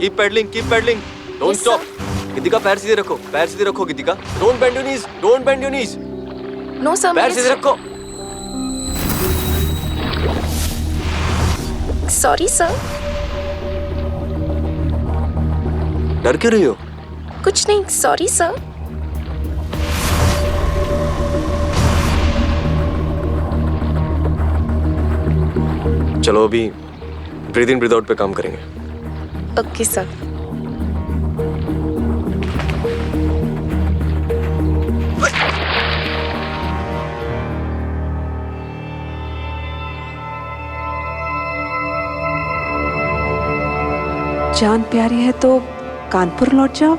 Keep pedalling, don't stop. Geetika पैर सीधे रखो Geetika. Don't bend your knees. No sir, पैर सीधे रखो। Sorry sir. डर क्यों रही हो? कुछ नहीं, सॉरी सर। चलो अभी ब्रीथ इन ब्रीथ आउट पे काम करेंगे। Okay sir. जान प्यारी है तो कानपुर लौट जाओ।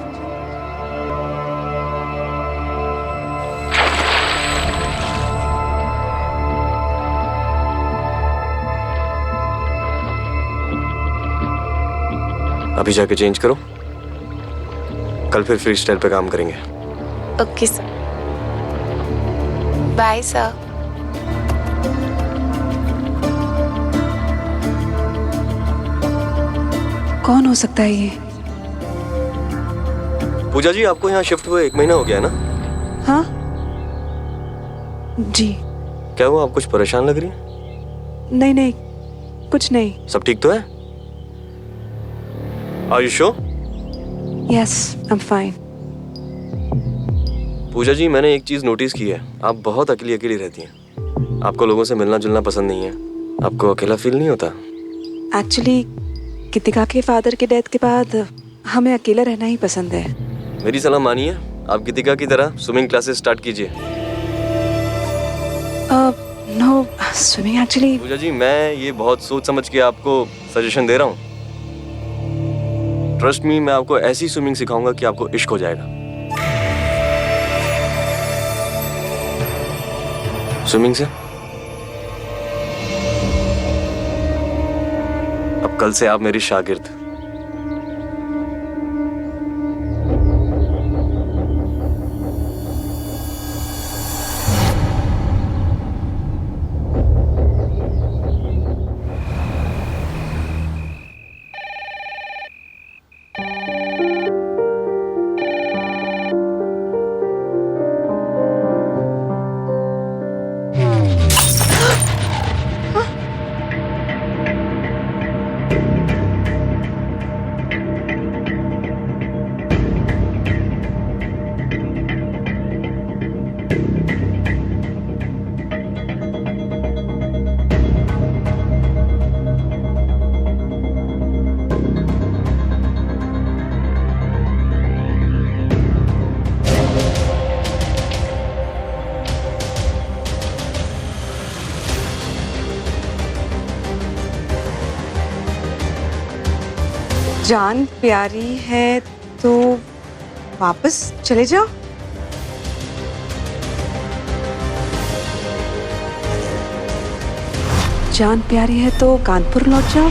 अभी जाके चेंज करो, कल फिर फ्री स्टाइल पे काम करेंगे। Okay sir. Bye sir. कौन हो सकता है ये? पूजा जी, आपको यहाँ शिफ्ट हुए 1 महीना हो गया ना? हाँ जी। क्या हुआ, आप कुछ परेशान लग रही हैं? नहीं नहीं, कुछ नहीं। सब ठीक तो है? Are you sure? Yes, I am fine. Pooja ji, मैंने एक चीज नोटिस की है, आप बहुत अकेली रहती हैं। आपको लोगों से मिलना जुलना पसंद नहीं है। आपको अकेला फील नहीं होता? एक्चुअली गीतिका के फादर के डेथ के बाद हमें अकेला रहना ही पसंद है। मेरी सलाह मानिए, आप गीतिका की तरह स्विमिंग क्लासेस स्टार्ट कीजिए। No, swimming actually. Pooja ji, मैं ये बहुत सोच समझ के आपको सजेशन दे रहा हूँ। ट्रस्ट मी, मैं आपको ऐसी स्विमिंग सिखाऊंगा कि आपको इश्क हो जाएगा। स्विमिंग से अब कल से आप मेरी शागिर्द। जान प्यारी है तो वापस चले जाओ। जान प्यारी है तो कानपुर लौट जाओ।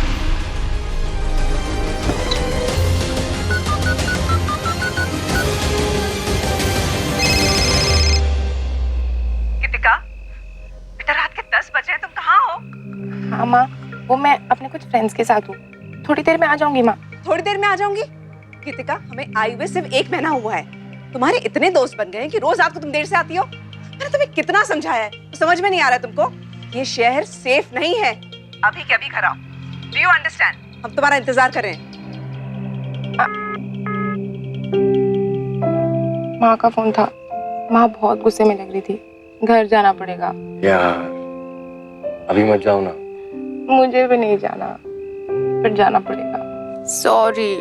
गीतिका, बेटा रात के 10 बजे हैं, तुम कहाँ हो? हाँ माँ, वो मैं अपने कुछ फ्रेंड्स के साथ हूँ। थोड़ी देर में आ जाऊंगी माँ। थोड़ी देर में आ जाऊंगी? गीतिका, हमें आए हुए सिर्फ 1 महीना हुआ है। तुम्हारे इतने दोस्त बन गए हैं कि रोज रात को तुम देर से आती हो। मैंने तुम्हें कितना समझाया है, तो समझ में नहीं आ रहा तुमको? ये शहर सेफ नहीं है। अभी के अभी घर आओ। Do you understand? हम तुम्हारा इंतजार कर रहे हैं। माँ का फोन था। माँ बहुत गुस्से में लग रही थी। घर जाना पड़ेगा। यार, अभी मत जाओ ना। मुझे भी नहीं जाना, फिर जाना पड़ेगा। सॉरी।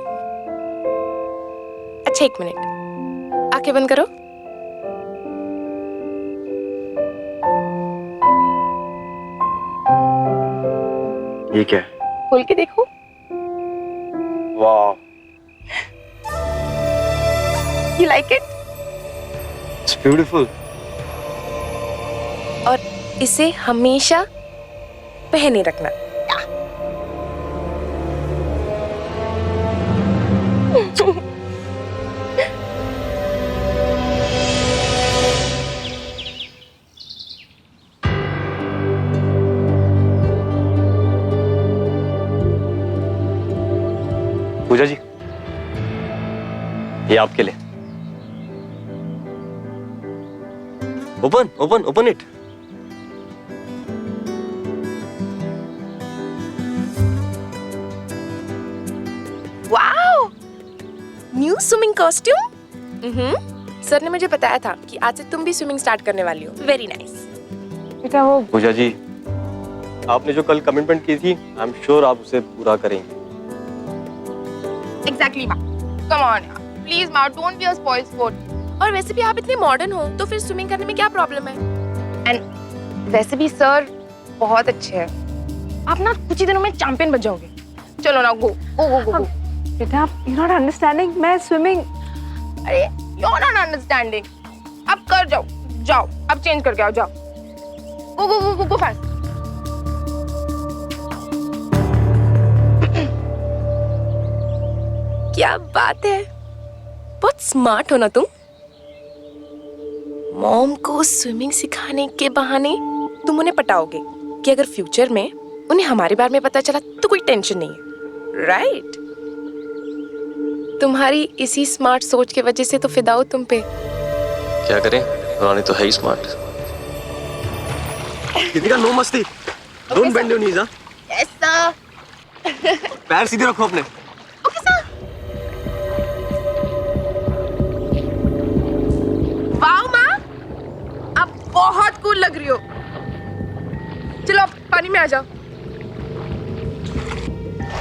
अच्छा 1 मिनट, आंखें बंद करो। ये क्या है? खोल के देखो। वाह, You like it? It's beautiful. और इसे हमेशा पहने रखना। पूजा जी, ये आपके लिए। Open open open it. Wow, new swimming costume. Sir ने मुझे बताया था कि आज से तुम भी स्विमिंग स्टार्ट करने वाली हो। Very nice. बेटा वो पूजा जी, आपने जो कल कमिटमेंट की थी, आई एम श्योर आप उसे पूरा करेंगे। एग्जैक्टली माँ। कम ऑन यार, प्लीज माँ, don't be a spoil sport. और वैसे भी आप इतने मॉडर्न हो तो फिर स्विमिंग करने में क्या प्रॉब्लम है? एंड वैसे भी सर बहुत अच्छे हैं। आप ना कुछ ही दिनों में चैंपियन बन जाओगे। चलो ना, गो गो गो गो। बेटा, यू नॉट अंडरस्टैंडिंग, मैं स्विमिंग। अरे यू नॉट अंडरस्टैंडिंग। अब कर जाओ, जाओ अब चेंज करके आओ, जाओ। गो गो गो गो गो फास्ट। क्या बात है, बहुत स्मार्ट हो ना तुम। मॉम को स्विमिंग सिखाने के बहाने तुम उन्हें पटाओगे कि अगर फ्यूचर में उन्हें हमारे बारे में पता चला तो कोई टेंशन नहीं है, राइट? तुम्हारी इसी स्मार्ट सोच की वजह से तो फिदा हूं तुम पे। क्या करें, रानी तो है ही स्मार्ट। कृतिका, नो मस्ती। Don't bend your knees. Yes sir. पैर सीधे रखो अपने। Okay sir. वाओ माँ, आप बहुत कूल लग रही हो। चलो अब पानी में आ जाओ।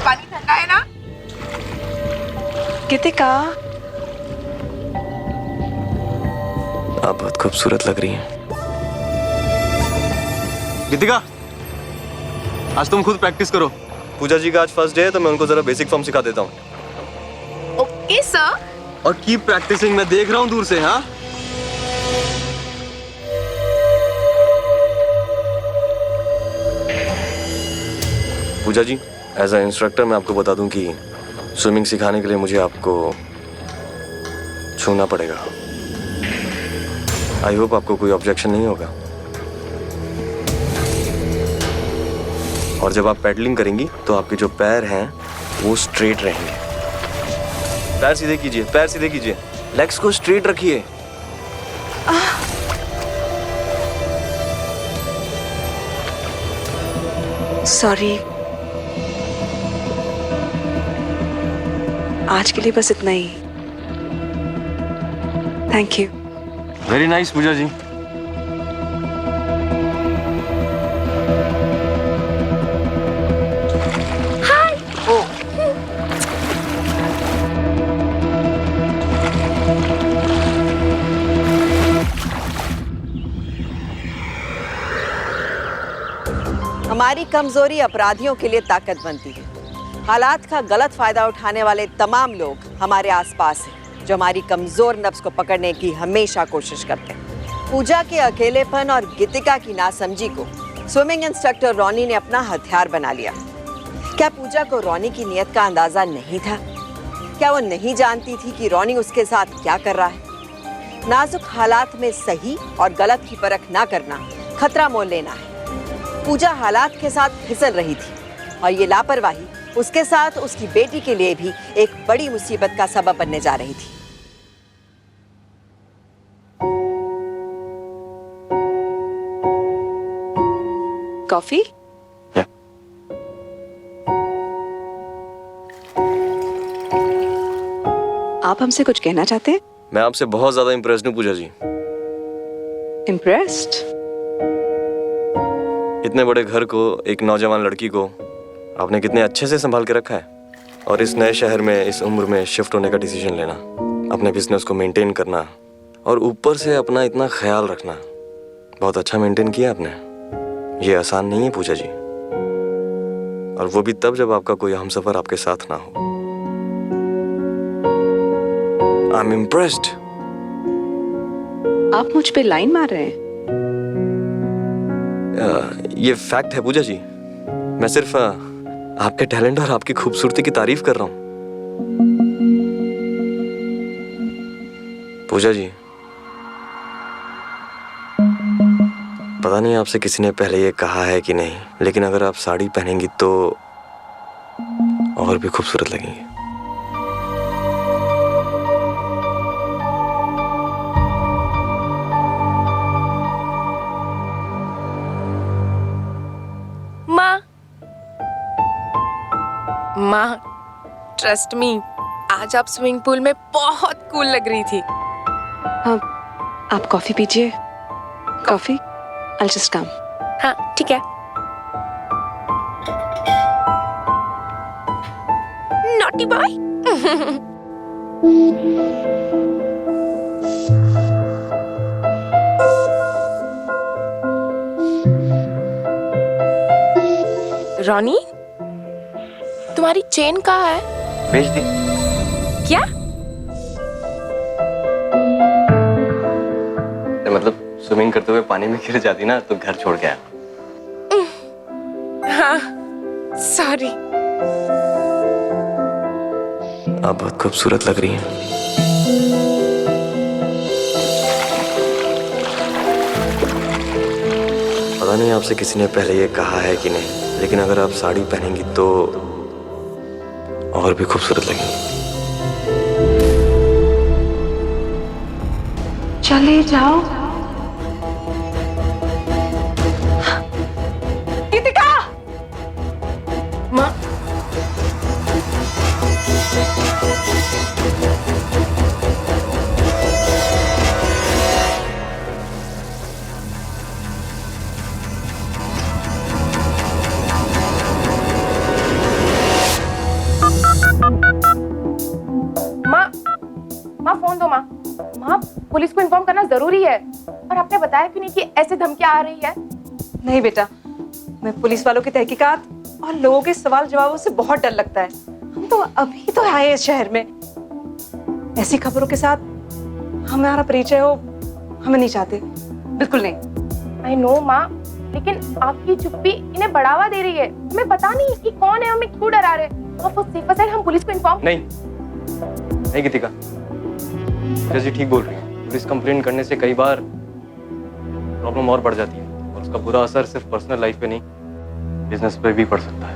पानी ठंडा है ना? कृतिका, आप बहुत खूबसूरत लग रही हैं। कृतिका, आज तुम खुद प्रैक्टिस करो। पूजा जी का आज फर्स्ट डे है तो मैं उनको जरा बेसिक फॉर्म सिखा देता हूँ। Okay sir. और कीप प्रैक्टिसिंग, मैं देख रहा हूँ दूर से। हाँ, पूजा जी, एज अ इंस्ट्रक्टर मैं आपको बता दूं कि स्विमिंग सिखाने के लिए मुझे आपको छूना पड़ेगा। आई होप आपको कोई ऑब्जेक्शन नहीं होगा। और जब आप पैडलिंग करेंगी तो आपके जो पैर हैं वो स्ट्रेट रहेंगे। पैर सीधे कीजिए, पैर सीधे कीजिए, लेग्स को स्ट्रेट रखिए। सॉरी, आज के लिए बस इतना ही। Thank you. Very nice Pooja ji. हमारी कमजोरी अपराधियों के लिए ताकत बनती है। हालात का गलत फायदा उठाने वाले तमाम लोग हमारे आसपास हैं, जो हमारी कमजोर नफ्स को पकड़ने की हमेशा कोशिश करते हैं। पूजा के अकेलेपन और गीतिका की नासमझी को स्विमिंग इंस्ट्रक्टर रॉनी ने अपना हथियार बना लिया। क्या पूजा को रॉनी की नीयत का अंदाजा नहीं था? क्या वो नहीं जानती थी कि रॉनी उसके साथ क्या कर रहा है? नाजुक हालात में सही और गलत की परख ना करना खतरा मोल लेना है। पूजा हालात के साथ फिसल रही थी और ये लापरवाही उसके साथ उसकी बेटी के लिए भी एक बड़ी मुसीबत का सबब बनने जा रही थी। कॉफी? आप हमसे कुछ कहना चाहते हैं? मैं आपसे बहुत ज्यादा इम्प्रेस्ड हूँ पूजा जी। इम्प्रेस्ड? इतने बड़े घर को, एक नौजवान लड़की को आपने कितने अच्छे से संभाल के रखा है। और इस नए शहर में इस उम्र में शिफ्ट होने का डिसीजन लेना, अपने बिजनेस को मेंटेन करना और ऊपर से अपना इतना ख्याल रखना, बहुत अच्छा मेंटेन किया आपने। ये आसान नहीं है पूजा जी, और वो भी तब जब आपका कोई हमसफर आपके साथ ना हो। I am impressed. आप मुझ पे लाइन मार रहे हैं? ये फैक्ट है पूजा जी। मैं सिर्फ आपके टैलेंट और आपकी खूबसूरती की तारीफ कर रहा हूं। पूजा जी, पता नहीं आपसे किसी ने पहले ये कहा है कि नहीं, लेकिन अगर आप साड़ी पहनेंगी तो और भी खूबसूरत लगेंगी। माँ ट्रस्ट मी, आज आप स्विमिंग पूल में बहुत कूल लग रही थी। हाँ, आप कॉफी पीजिए। कॉफी? I'll just come. हाँ ठीक है। Naughty boy. रॉनी, तुम्हारी चेन कहाँ है? भेज दी। क्या? मतलब स्विमिंग करते हुए पानी में गिर जाती ना तो घर छोड़ के आया। हाँ सॉरी। आप बहुत खूबसूरत लग रही हैं। पता नहीं आपसे किसी ने पहले ये कहा है कि नहीं, लेकिन अगर आप साड़ी पहनेंगी तो और भी खूबसूरत लगेंगी। चले जाओ। गीतिका! माँ माँ फोन दो। माँ पुलिस को इन्फॉर्म करना जरूरी है। और आपने बताया क्यों नहीं कि ऐसे धमकियां आ रही है? नहीं बेटा, मैं पुलिस वालों की तहकीकात और लोगों के सवाल जवाबों से बहुत डर लगता है। हम तो अभी तो आए इस शहर में, ऐसी खबरों के साथ हमारा परिचय हो हमें नहीं चाहते, बिल्कुल नहीं। आई नो माँ, लेकिन आपकी चुप्पी इन्हें बढ़ावा दे रही है। हमें पता नहीं कि कौन है, हमें क्यों डरा रहे। आप सेफर साइड हम पुलिस को इन्फॉर्म नहीं गीतिका, जैसे ठीक बोल रही है। पुलिस कंप्लेंट करने से कई बार प्रॉब्लम और बढ़ जाती है और उसका बुरा असर सिर्फ पर्सनल लाइफ पे नहीं, बिजनेस पे भी पड़ सकता है।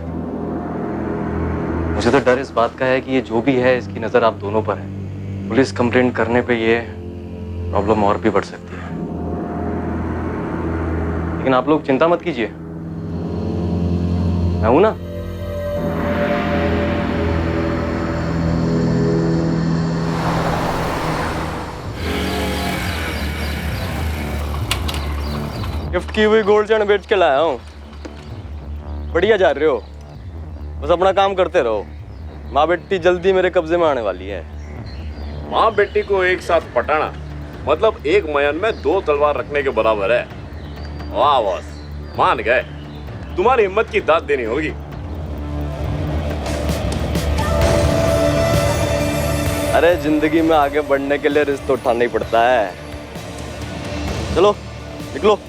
मुझे तो डर इस बात का है कि ये जो भी है इसकी नज़र आप दोनों पर है। पुलिस कंप्लेंट करने पे ये प्रॉब्लम और भी बढ़ सकती है। लेकिन आप लोग चिंता मत कीजिए, मैं हूं ना। गिफ्ट की हुई गोल्ड चैन बेच के लाया हूँ। बढ़िया जा रहे हो, बस अपना काम करते रहो। माँ बेटी जल्दी मेरे कब्जे में आने वाली है। माँ बेटी को एक साथ पटाना मतलब एक मयन में 2 तलवार रखने के बराबर है। वाह बॉस, मान गए। तुम्हारी हिम्मत की दाद देनी होगी। अरे जिंदगी में आगे बढ़ने के लिए रिस्क तो उठाना ही पड़ता है। चलो निकलो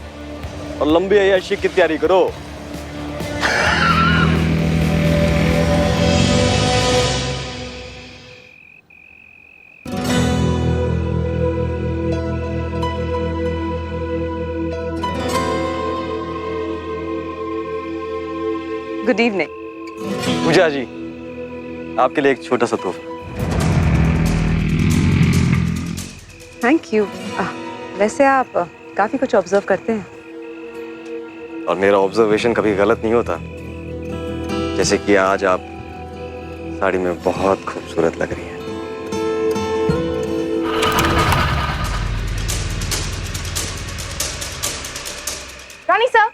और लंबी अय्याशी की तैयारी करो। Good evening. पूजा जी, आपके लिए एक छोटा सा तोहफा। Thank you. वैसे आप काफी कुछ ऑब्जर्व करते हैं। और मेरा ऑब्जर्वेशन कभी गलत नहीं होता। जैसे कि आज आप साड़ी में बहुत खूबसूरत लग रही हैं। Rani sir,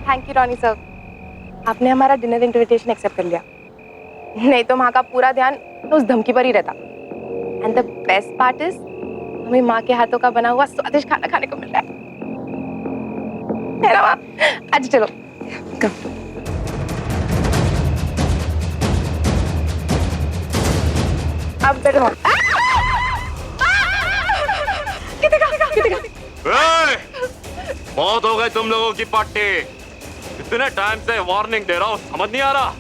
thank you Ronnie sir, आपने हमारा डिनर इनविटेशन एक्सेप्ट कर लिया। नहीं तो माँ का पूरा ध्यान तो उस धमकी पर ही रहता। And the best part is, हमें माँ के हाथों का बना हुआ स्वादिष्ट खाना खाने को मिल रहा है ना माँ? आज चलो। कम। अब बैठो। बहुत हो गए तुम लोगों की पार्टी। इतने टाइम से वार्निंग दे रहा हूँ, समझ नहीं आ रहा।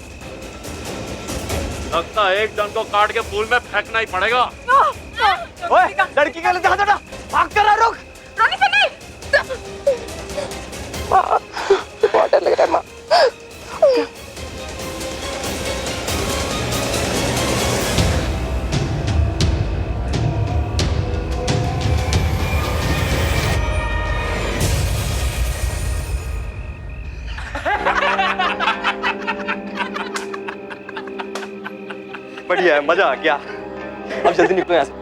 लगता है एक जन को काट के पूल में फेंकना ही पड़ेगा। ओए, लड़की के लिए देखा भाग कर रुक। रॉनी सर नहीं। बहुत डर लग रहा है माँ। है, मजा आ गया। अब जल्दी निकलो यहाँ से।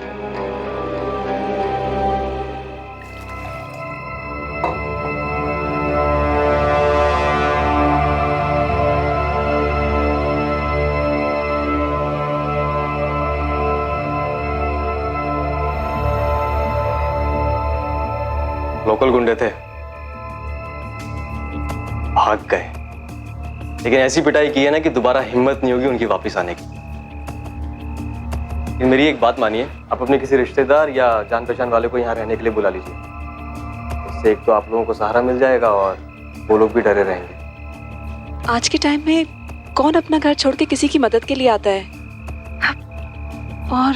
लोकल गुंडे थे, भाग गए, लेकिन ऐसी पिटाई की है ना कि दोबारा हिम्मत नहीं होगी उनकी वापस आने की। लेकिन मेरी एक बात मानिए, आप अपने किसी रिश्तेदार या जान पहचान वाले को यहाँ रहने के लिए बुला लीजिए। इससे एक तो आप लोगों को सहारा मिल जाएगा और वो लोग भी डरे रहेंगे। आज के टाइम में कौन अपना घर छोड़ के किसी की मदद के लिए आता है? और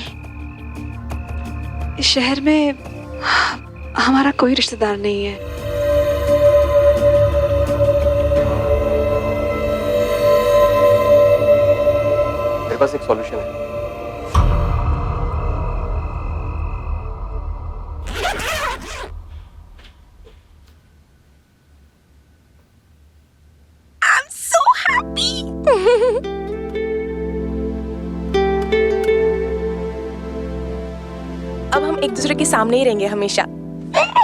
इस शहर में हमारा कोई रिश्तेदार नहीं है। मेरे पास एक सॉल्यूशन है। I'm so happy. अब हम एक दूसरे के सामने ही रहेंगे हमेशा।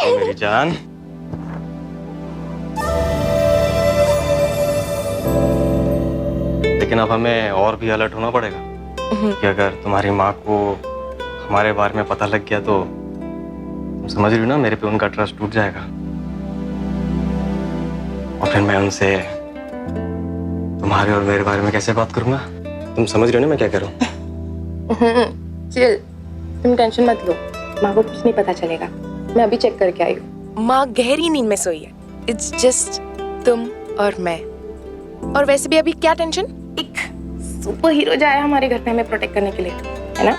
मेरी जान, लेकिन अब हमें और भी अलर्ट होना पड़ेगा कि अगर तुम्हारी माँ को हमारे बारे में पता लग गया तो तुम समझ रही हो ना, मेरे पे उनका ट्रस्ट टूट जाएगा और फिर मैं उनसे तुम्हारे और मेरे बारे में कैसे बात करूंगा? तुम समझ रहे हो ना मैं क्या कर रहा हूँ? चिल, तुम टेंशन मत लो, माँ को कुछ नहीं पता चलेगा। मैं अभी चेक करके आई हूँ। माँ गहरी नींद में सोई है। इट्स जस्ट तुम और मैं। और वैसे भी अभी क्या टेंशन, एक सुपर हीरो जाए हमारे घर पे हमें प्रोटेक्ट करने के लिए, है ना?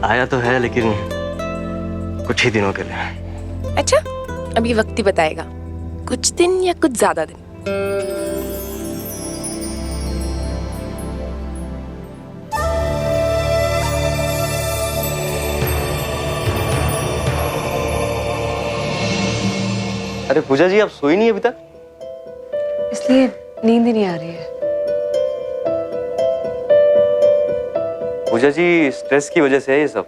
आया तो है लेकिन कुछ ही दिनों के लिए। अच्छा, अभी वक्त ही बताएगा, कुछ दिन या कुछ ज्यादा दिन। अरे पूजा जी, आप सोई नहीं अभी तक? इसलिए नींद ही नहीं आ रही है। पूजा जी, स्ट्रेस की वजह से है ये सब।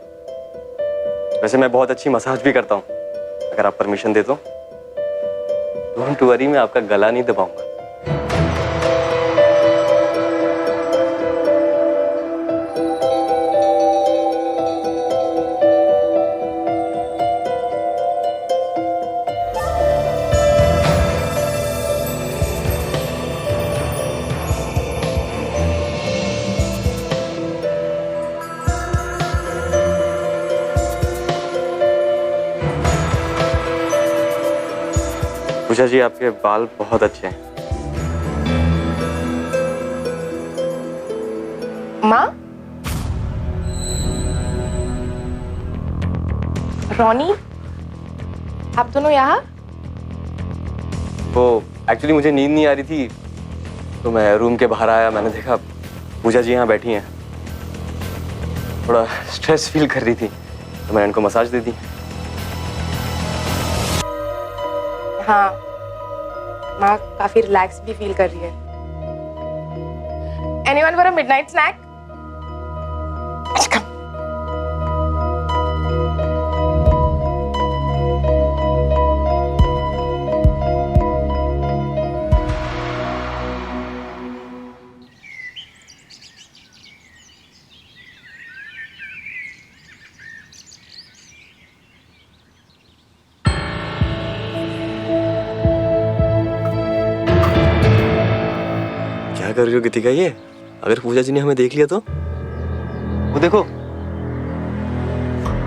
वैसे मैं बहुत अच्छी मसाज भी करता हूँ, अगर आप परमिशन दे तो। डोंट वरी, मैं आपका गला नहीं दबाऊंगा। पूजा जी, आपके बाल बहुत अच्छे हैं। माँ, रोनी, आप दोनों यहाँ? वो एक्चुअली मुझे नींद नहीं आ रही थी तो मैं रूम के बाहर आया, मैंने देखा पूजा जी यहाँ बैठी हैं। थोड़ा स्ट्रेस फील कर रही थी तो मैंने इनको मसाज दे दी। हाँ, माँ काफी रिलैक्स भी फील कर रही है। Anyone for a midnight snack? Come. क्या कर रही हो गीतिका? ये अगर पूजा जी ने हमें देख लिया तो? वो देखो,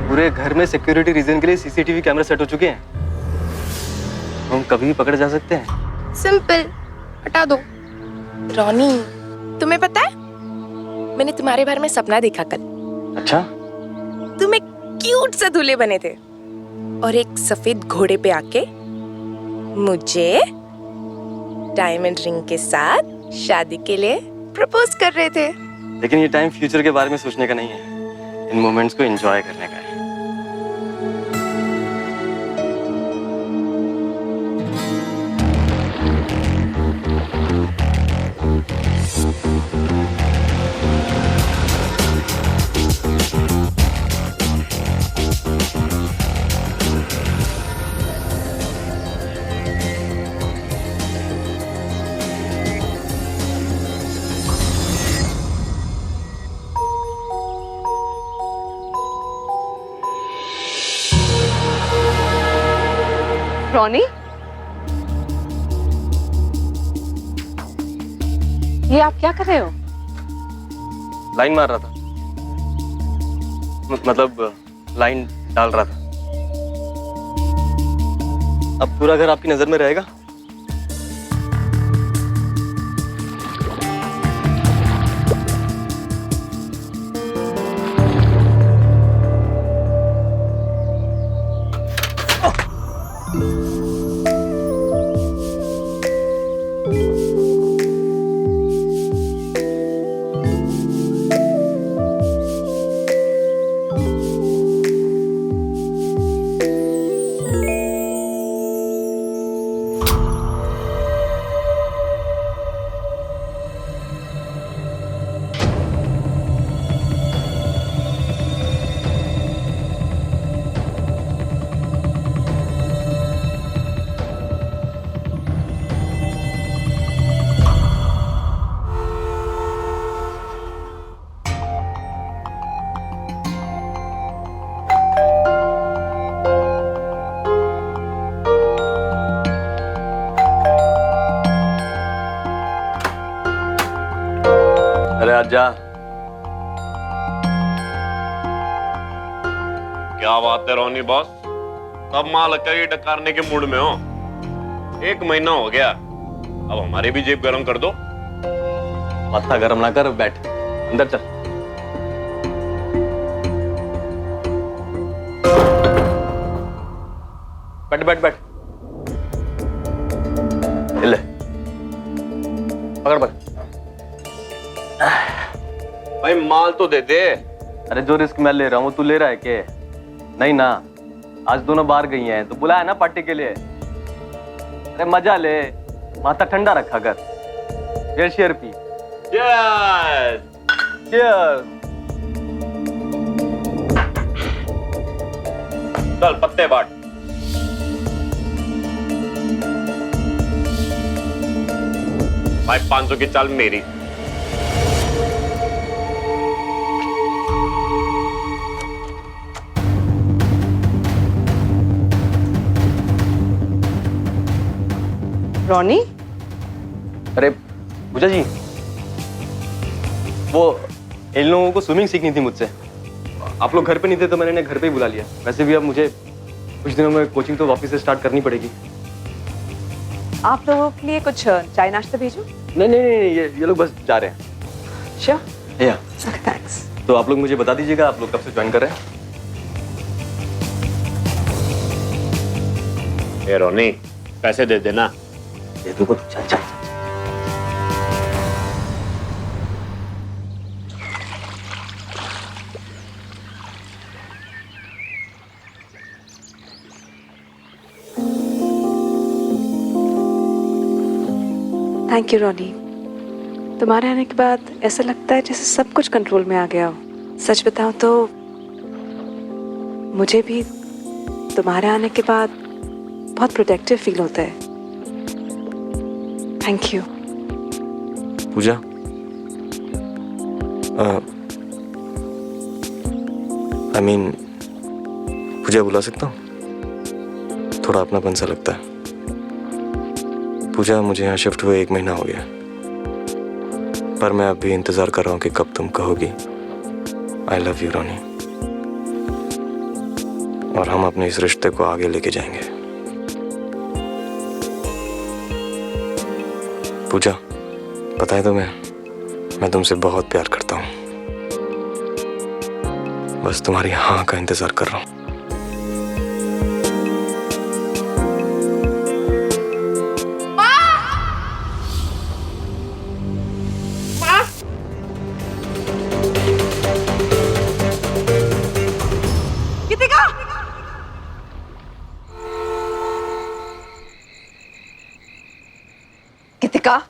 पूरे घर में सिक्योरिटी रीजन के लिए सीसीटीवी कैमरे सेट हो चुके हैं। हम कभी भी पकड़े जा सकते हैं। सिंपल, हटा दो। रोनी, तुम्हें पता है मैंने तुम्हारे बारे में सपना देखा कल। अच्छा? तुम एक क्यूट सा दूल्हे बने थे और एक सफेद घोड़े पे आके मुझे डायमंड रिंग के साथ शादी के लिए प्रपोज कर रहे थे। लेकिन ये टाइम फ्यूचर के बारे में सोचने का नहीं है, इन मोमेंट्स को एंजॉय करने का है। रोनी, ये आप क्या कर रहे हो? लाइन मार रहा था, मतलब लाइन डाल रहा था। अब पूरा घर आपकी नजर में रहेगा? अरे आजा। क्या बात है रोनी बॉस, सब माल कई डकारने के मूड में हो। 1 महीना हो गया, अब हमारी भी जेब गरम कर दो। माथा गरम ना कर, बैठ अंदर चल। बैठ बैठ बैठ, ले पकड़ पकड़। भाई माल तो दे दे। अरे जो रिस्क मैं ले रहा हूँ वो तू ले रहा है क्या? नहीं ना, आज दोनों बाहर गई हैं तो बुलाया ना पार्टी के लिए। अरे मजा ले, माथा ठंडा रखा कर। ये शेयर पी। Yes! Cheers! चल पत्ते बांट। भाई 500 की चाल मेरी। रोनी, अरे पूजा जी, वो इन लोगों को स्विमिंग सीखनी थी मुझसे। आप लोग घर पे नहीं थे तो मैंने इन्हें घर पे ही बुला लिया। वैसे भी अब मुझे कुछ दिनों में कोचिंग तो वापस से स्टार्ट करनी पड़ेगी। आप लोगों के लिए कुछ चाय नाश्ता भेजूं? नहीं नहीं नहीं, ये लोग बस जा रहे हैं। श्योर? या थैंक्स। तो आप लोग मुझे बता दीजिएगा आप लोग कब से ज्वाइन कर रहे हैं। ए रोनी, पैसे दे देना। ये तो कुछ चल चल। थैंक यू रोनी, तुम्हारे आने के बाद ऐसा लगता है जैसे सब कुछ कंट्रोल में आ गया हो। सच बताऊं तो मुझे भी तुम्हारे आने के बाद बहुत प्रोटेक्टिव फील होता है। Thank you. Pooja, I mean Pooja बुला सकता हूँ? थोड़ा अपनापन सा लगता है। पूजा, मुझे यहाँ शिफ्ट हुए 1 महीना हो गया, पर मैं अब भी इंतजार कर रहा हूँ कि कब तुम कहोगी आई लव यू रोनी, और हम अपने इस रिश्ते को आगे लेके जाएंगे। पूजा, पता है तुम्हें, मैं तुमसे बहुत प्यार करता हूँ। बस तुम्हारी हाँ का इंतजार कर रहा हूँ। गीतिका,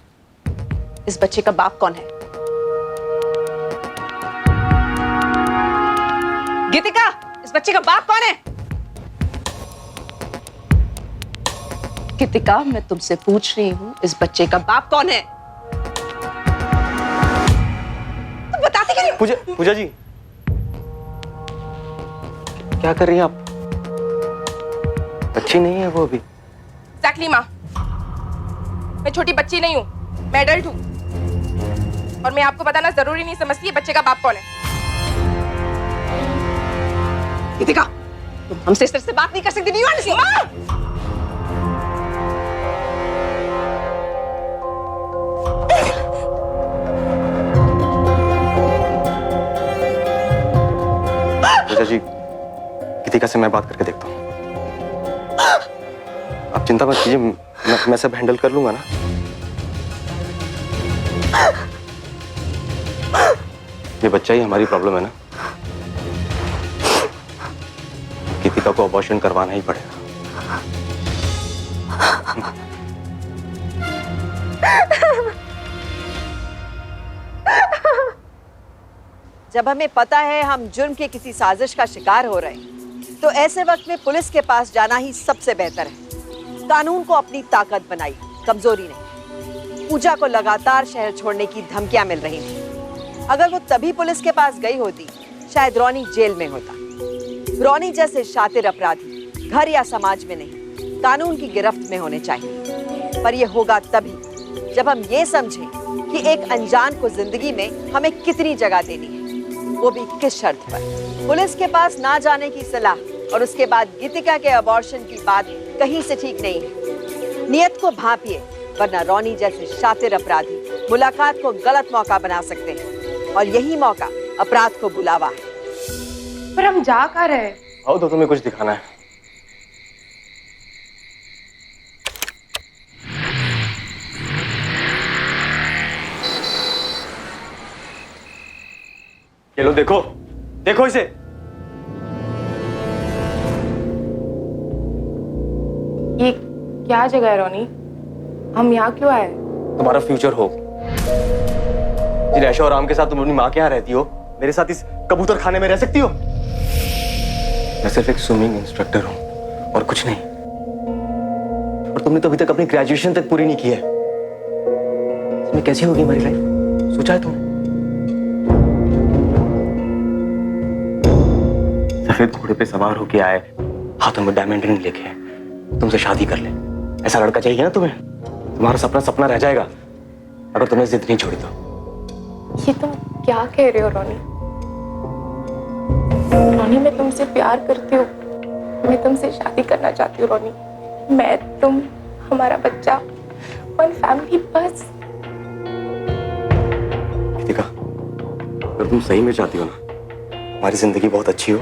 इस बच्चे का बाप कौन है? गीतिका, इस बच्चे का बाप कौन है? गीतिका, मैं तुमसे पूछ रही हूँ, इस बच्चे का बाप कौन है? तुम बताती क्यों नहीं? पूजा जी, क्या कर रही हैं आप? अच्छी नहीं है वो अभी। एग्जैक्टली माँ। मैं छोटी बच्ची नहीं हूँ, मैं एडल्ट हूँ। और मैं आपको बताना जरूरी नहीं समझती बच्चे का बाप कौन है। गीतिका, तुम हमसे इस तरह से बात नहीं कर सकती। नहीं पूजा जी, गीतिका से मैं बात करके देखता हूँ। आप चिंता मत कीजिए, मैं सब हैंडल कर लूंगा ना। ये बच्चा ही हमारी प्रॉब्लम है ना। गीतिका को अबॉर्शन करवाना ही पड़ेगा। जब हमें पता है हम जुर्म के किसी साजिश का शिकार हो रहे हैं, तो ऐसे वक्त में पुलिस के पास जाना ही सबसे बेहतर है। कानून को अपनी ताकत बनाई, कमजोरी नहीं। पूजा को लगातार शहर छोड़ने की धमकियां मिल रही थी। अगर वो तभी पुलिस के पास गई होती, शायद रॉनी जेल में होता। रॉनी जैसे शातिर अपराधी घर या समाज में नहीं, कानून की गिरफ्त में होने चाहिए। पर यह होगा तभी जब हम ये समझें कि एक अनजान को जिंदगी में हमें कितनी जगह देनी है, वो भी किस शर्त पर। पुलिस के पास ना जाने की सलाह और उसके बाद गीतिका के अबॉर्शन की बात कहीं से ठीक नहीं है। नियत को भांपिए, वरना रॉनी जैसे शातिर अपराधी मुलाकात को गलत मौका बना सकते हैं, और यही मौका अपराध को बुलावा है। पर हम जा कहाँ रहे हैं? आओ तो तुम्हें कुछ दिखाना है। ये लो, देखो देखो इसे। ये क्या जगह है रॉनी? हम यहाँ क्यों आए? तुम्हारा फ्यूचर हो। जिन ऐशो और आराम के साथ तुम अपनी माँ के यहाँ रहती हो, मेरे साथ इस कबूतर खाने में रह सकती हो? मैं सिर्फ एक स्विमिंग इंस्ट्रक्टर हूँ और कुछ नहीं। और तुमने तो अभी तक अपनी ग्रेजुएशन तक पूरी नहीं की है। इसमें कैसी होगी हमारी लाइफ, सोचा है तुमने? सफेद घोड़े पे सवार होके आए, हाथों में डायमंड रिंग लेके तुमसे शादी कर ले, ऐसा लड़का चाहिए ना तुम्हें? तुम्हारा सपना सपना रह जाएगा अगर तुमने जिद नहीं छोड़ी तो। ये तुम क्या कह रहे हो रॉनी? रॉनी, मैं तुमसे प्यार करती हूँ, मैं तुमसे शादी करना चाहती हूँ रॉनी। मैं, तुम, हमारा बच्चा, वन फैमिली बस। गीतिका, अगर तुम सही में चाहती हो ना हमारी जिंदगी बहुत अच्छी हो,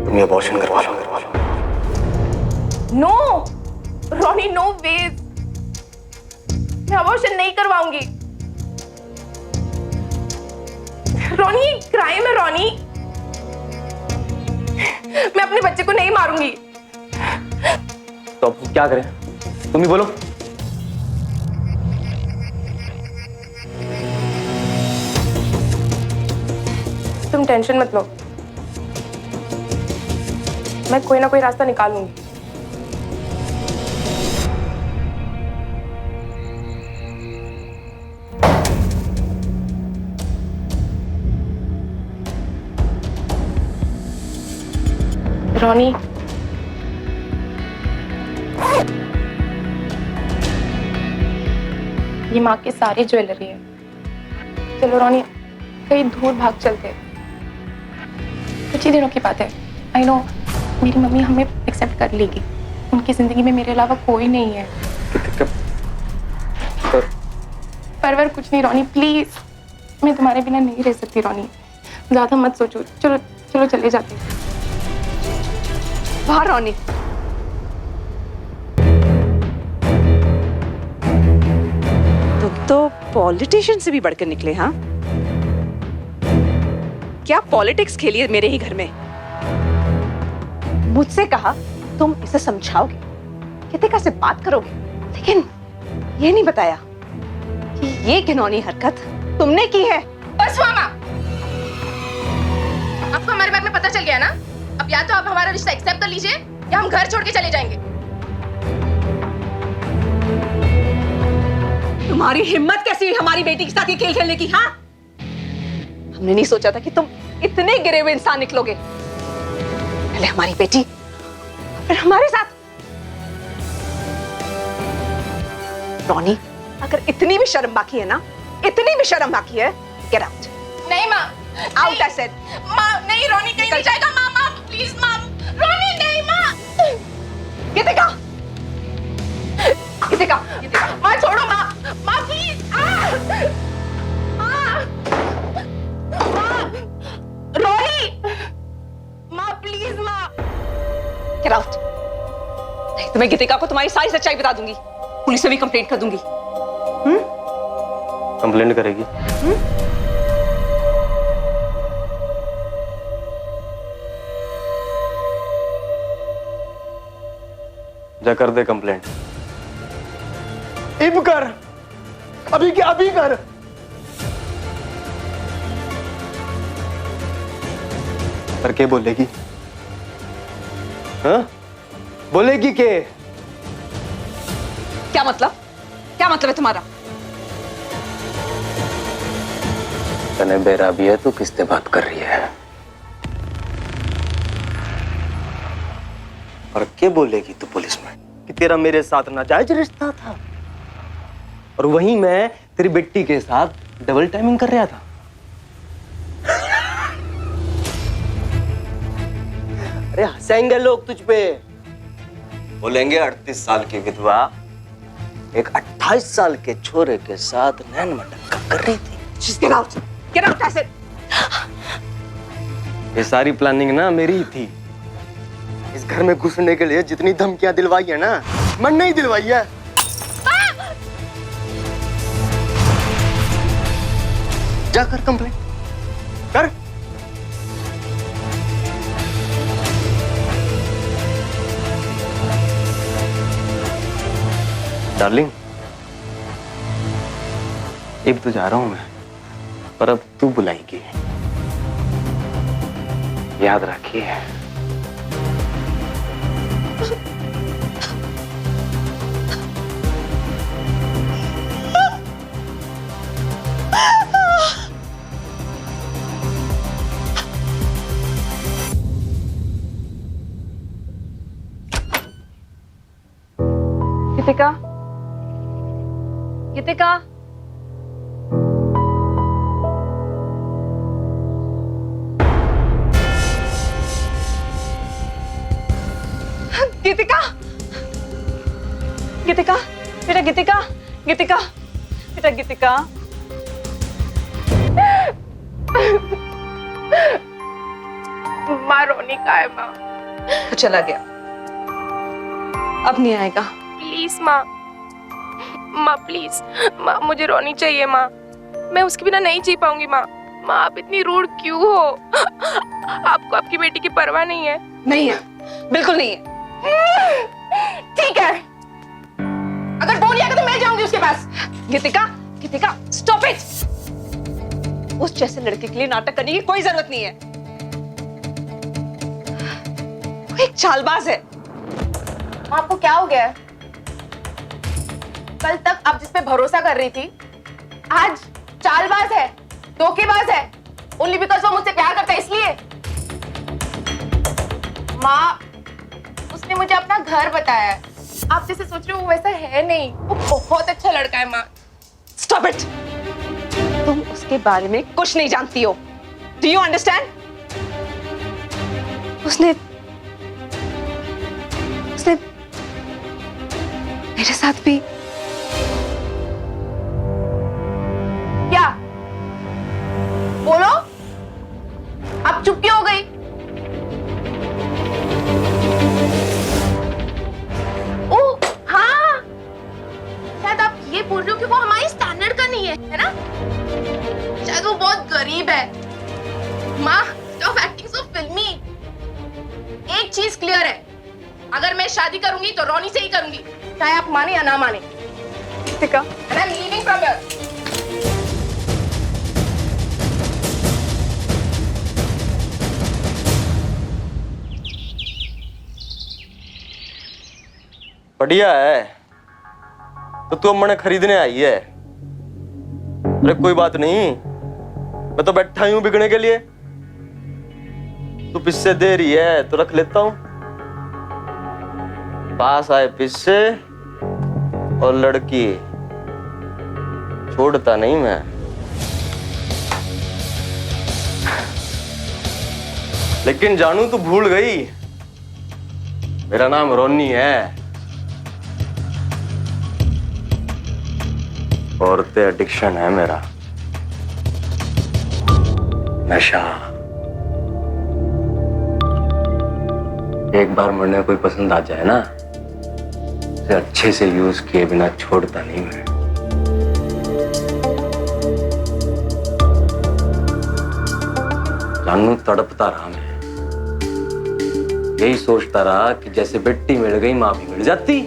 तुम ये अबॉर्शन करवा लो। नो रॉनी, नो वेज। मैं अबॉर्शन नहीं करवाऊंगी। रॉनी, ये क्राइम है रॉनी। मैं अपने बच्चे को नहीं मारूंगी। तो अब क्या करें, तुम ही बोलो। तुम टेंशन मत लो, मैं कोई ना कोई रास्ता निकालूंगी। रॉनी, ये माँ की सारी ज्वेलरी है। चलो रॉनी, कहीं दूर भाग चलते हैं। कुछ ही दिनों की बात है। आई नो, मेरी मम्मी हमें एक्सेप्ट कर लेगी। उनकी जिंदगी में मेरे अलावा कोई नहीं है। परवर कुछ नहीं रॉनी, प्लीज। मैं तुम्हारे बिना नहीं रह सकती रॉनी, ज्यादा मत सोचो। चलो चलो चले जाते हैं। बाहर रॉनी। तुम तो पॉलिटिशियन से भी बढ़कर निकले। हाँ, क्या पॉलिटिक्स खेली है मेरे ही घर में? मुझसे कहा तुम इसे समझाओगे, गीतिका से बात करोगे, लेकिन ये नहीं बताया कि ये घिनौनी हरकत तुमने की है। बस मामा, आपको हमारे बारे में पता चल गया ना? अब या तो आप हमारा रिश्ता एक्सेप्ट कर लीजिए या हम घर छोड़ के चले जाएंगे। तुम्हारी हिम्मत कैसी हुई हमारी बेटी के साथ ये खेल खेलने की? हाँ, हमने नहीं सोचा था कि तुम इतने गिरे हुए इंसान निकलोगे। पहले हमारी बेटी, फिर हमारे साथ। रॉनी, अगर इतनी भी शर्म बाकी है ना, इतनी भी शर्म बाकी है, गेट आउट। नहीं माँ, आउट आई सेड। माँ नहीं, रोनी कहीं नहीं जाएगा। माँ माँ प्लीज माँ, रोनी नहीं माँ। गीतिका, गीतिका, माँ छोड़ो माँ, माँ प्लीज। माँ, रोनी, माँ प्लीज माँ। Get out. नहीं तो मैं गीतिका को तुम्हारी सारी सच्चाई बता दूंगी, पुलिस में भी कंप्लेंट कर दूंगी। कंप्लेंट करेगी? जा कर दे कंप्लेंट। इब कर, अभी क्या अभी कर। करके बोलेगी? हाँ, बोलेगी के? क्या मतलब? क्या मतलब है तुम्हारा? तने बेरा भी है तो किससे बात कर रही है? और क्या बोलेगी तू पुलिस में कि तेरा मेरे साथ नाजायज रिश्ता था और वहीं मैं तेरी बेटी के साथ डबल टाइमिंग कर रहा था। अरे हंसेंगे लोग तुझ पे, बोलेंगे 38 साल की विधवा एक 28 साल के छोरे के साथ नैन मटक्का कर रही थी। Just get out. Get out, I said. ये सारी प्लानिंग ना मेरी ही थी। इस घर में घुसने के लिए जितनी धमकियां दिलवाई है ना, मन नहीं दिलवाई है। जाकर कंप्लेंट कर। डार्लिंग, अब तो जा रहा हूं मैं, पर अब तू बुलाएगी, याद रखिए। गीतिका, गीतिका, गीतिका, गीतिका, बेटा गीतिका, गीतिका, बेटा गीतिका। माँ रोनी का है माँ। वो चला गया, अब नहीं आएगा। प्लीज माँ, माँ प्लीज माँ, मुझे रोनी चाहिए माँ। मैं उसके बिना नहीं जी पाऊंगी माँ। माँ आप इतनी रूड क्यों हो? आपको आपकी बेटी की परवाह नहीं है? नहीं है, बिल्कुल नहीं है। ठीक है, अगर वो नहीं आएगा तो मैं जाऊंगी उसके पास। गीतिका, गीतिका, स्टॉप इट। उस जैसे लड़के के लिए नाटक करने की कोई जरूरत नहीं है। वो एक चालबाज है। आपको क्या हो गया है? कल तक आप जिस पे भरोसा कर रही थी, आज चालबाज है, धोखेबाज है। ओनली बिकॉज वो मुझसे प्यार करता है इसलिए। माँ, उसने मुझे अपना घर बताया है। आप जैसे सोच रहे हो वो वैसा है नहीं। वो बहुत अच्छा लड़का है माँ। Stop it. तुम उसके बारे में कुछ नहीं जानती हो। Do you understand? उसने मेरे साथ भी। क्या? बोलो, अब चुप क्यों हो गई? ओह हाँ, शायद आप ये बोल रहे हो कि वो हमारी स्टैंडर्ड का नहीं है ना? शायद वो बहुत गरीब है। माँ, स्टॉप एक्टिंग सो फिल्मी। एक चीज क्लियर है, अगर मैं शादी करूंगी तो रोनी से ही करूंगी, चाहे आप माने या ना माने। गीतिका, And I'm leaving from here. बढ़िया है, तो तू अब मने खरीदने आई है। अरे कोई बात नहीं, मैं तो बैठा ही हूं बिकने के लिए। तू पिस्से दे रही है तो रख लेता हूं। पास आए पिस्से और लड़की छोड़ता नहीं मैं। लेकिन जानू तू भूल गई, मेरा नाम रोनी है। औरतें एडिक्शन है मेरा, नशा। एक बार मुझे कोई पसंद आ जाए ना, उसे अच्छे से यूज किए बिना छोड़ता नहीं मैं। जानू तड़पता रहा मैं, यही सोचता रहा कि जैसे बेटी मिल गई मां भी मिल जाती।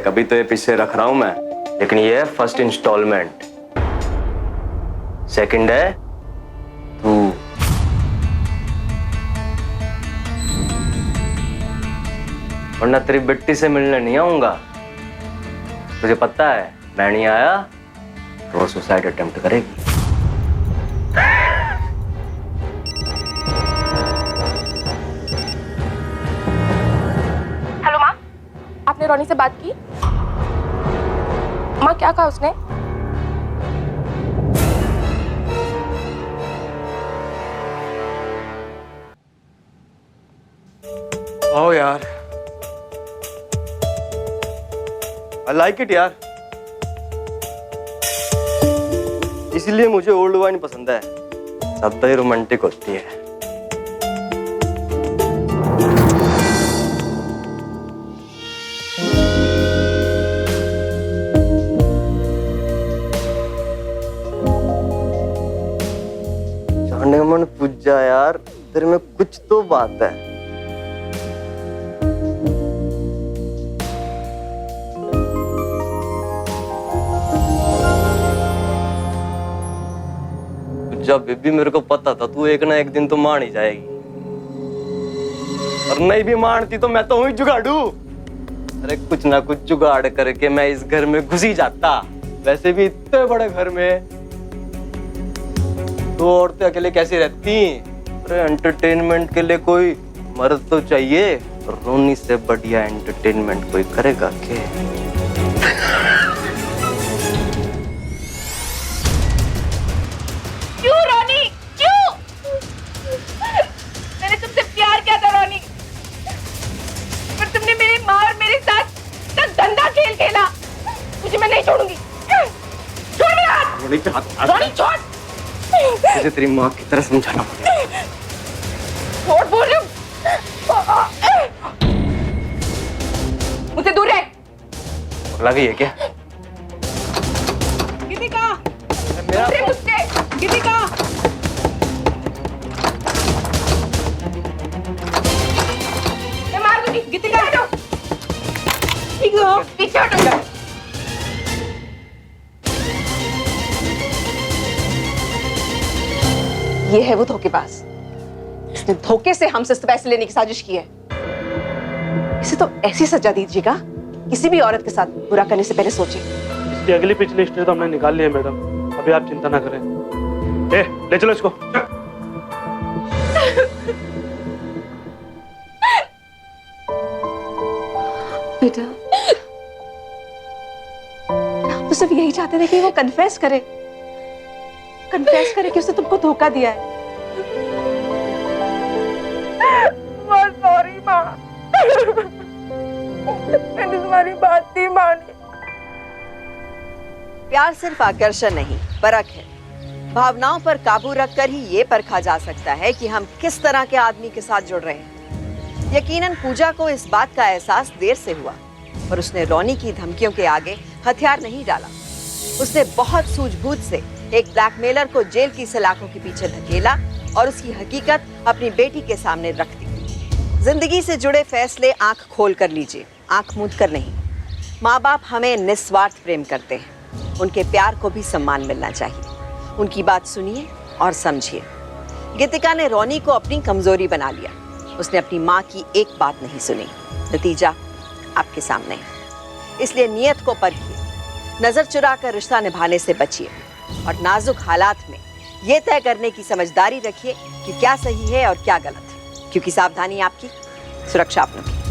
कभी तो ये पीछे रख रहा हूं मैं, लेकिन ये है फर्स्ट इंस्टॉलमेंट। सेकंड है तू। वरना तेरी बेटी से मिलने नहीं आऊंगा। तुझे पता है मैं नहीं आया तो वो सुसाइड अटेम्प्ट करेगी। हेलो माँ, आपने रोनी से बात की? माँ क्या कहा उसने? ओ यार, आई लाइक इट यार। इसलिए मुझे ओल्ड वाइन पसंद है, ज्यादा ही रोमांटिक होती है। जाने मन पूजा यार, तेरे में कुछ तो बात है। जब बेबी मेरे को पता था तू एक ना एक दिन तो मान ही जाएगी, और नहीं भी मानती तो मैं तो हुई जुगाड़ू। अरे कुछ ना कुछ जुगाड़ करके मैं इस घर में घुस ही जाता। वैसे भी इतने बड़े घर में दो औरतें अकेले कैसी रहती? अरे एंटरटेनमेंट के लिए कोई मर्द तो चाहिए। रोनी से बढ़िया एंटरटेनमेंट कोई करेगा क्या? क्यों रोनी, क्यों? मैंने तुमसे प्यार किया था रोनी, पर तुमने मेरी माँ और मेरे साथ इतना गंदा खेल खेला। तुझे मैं नहीं छोड़ूंगी। छोड़ मेरा हाथ। रोनी छोड़। तुझे तेरी माँ की तरह समझाना पड़ेगा। छोड़ बोल रही हूँ। मुझसे दूर रह। पगला गई है क्या? गीतिका, मेरा मुझसे गीतिका, मैं मार दूंगी। गीतिका, हटो। पीछे हटो। ये है वो धोखेबाज। इसने धोखे से हमसे पैसे लेने की साजिश की है। इसे तो ऐसी सजा दीजिएगा, किसी भी औरत के साथ बुरा करने से पहले सोचे। इसकी अगली पिछली हिस्ट्री तो हमने निकाल ली है मैडम, अभी आप चिंता ना करें। ले चलो इसको। बेटा, आप तो सिर्फ यही चाहते थे कि वो कन्फेस करे कि उसने तुमको धोखा दिया है। सॉरी माँ, मैंने तुम्हारी बात नहीं मानी। प्यार सिर्फ आकर्षण नहीं, परख है। भावनाओं पर काबू रखकर ही ये परखा जा सकता है कि हम किस तरह के आदमी के साथ जुड़ रहे हैं। यकीनन पूजा को इस बात का एहसास देर से हुआ, पर उसने रोनी की धमकियों के आगे हथियार नहीं डाला। उसने बहुत सूझबूझ से एक ब्लैकमेलर को जेल की सलाखों के पीछे धकेला और उसकी हकीकत अपनी बेटी के सामने रख दी। जिंदगी से जुड़े फैसले आंख खोल कर लीजिए, आंख मूंद कर नहीं। माँ बाप हमें निस्वार्थ प्रेम करते हैं, उनके प्यार को भी सम्मान मिलना चाहिए। उनकी बात सुनिए और समझिए। गीतिका ने रोनी को अपनी कमजोरी बना लिया। उसने अपनी माँ की एक बात नहीं सुनी। नतीजा आपके सामने है। इसलिए नियत को परखिए, नजर चुरा कर रिश्ता निभाने से बचिए और नाजुक हालात में ये तय करने की समझदारी रखिए कि क्या सही है और क्या गलत है। क्योंकि सावधानी आपकी, सुरक्षा अपनों की।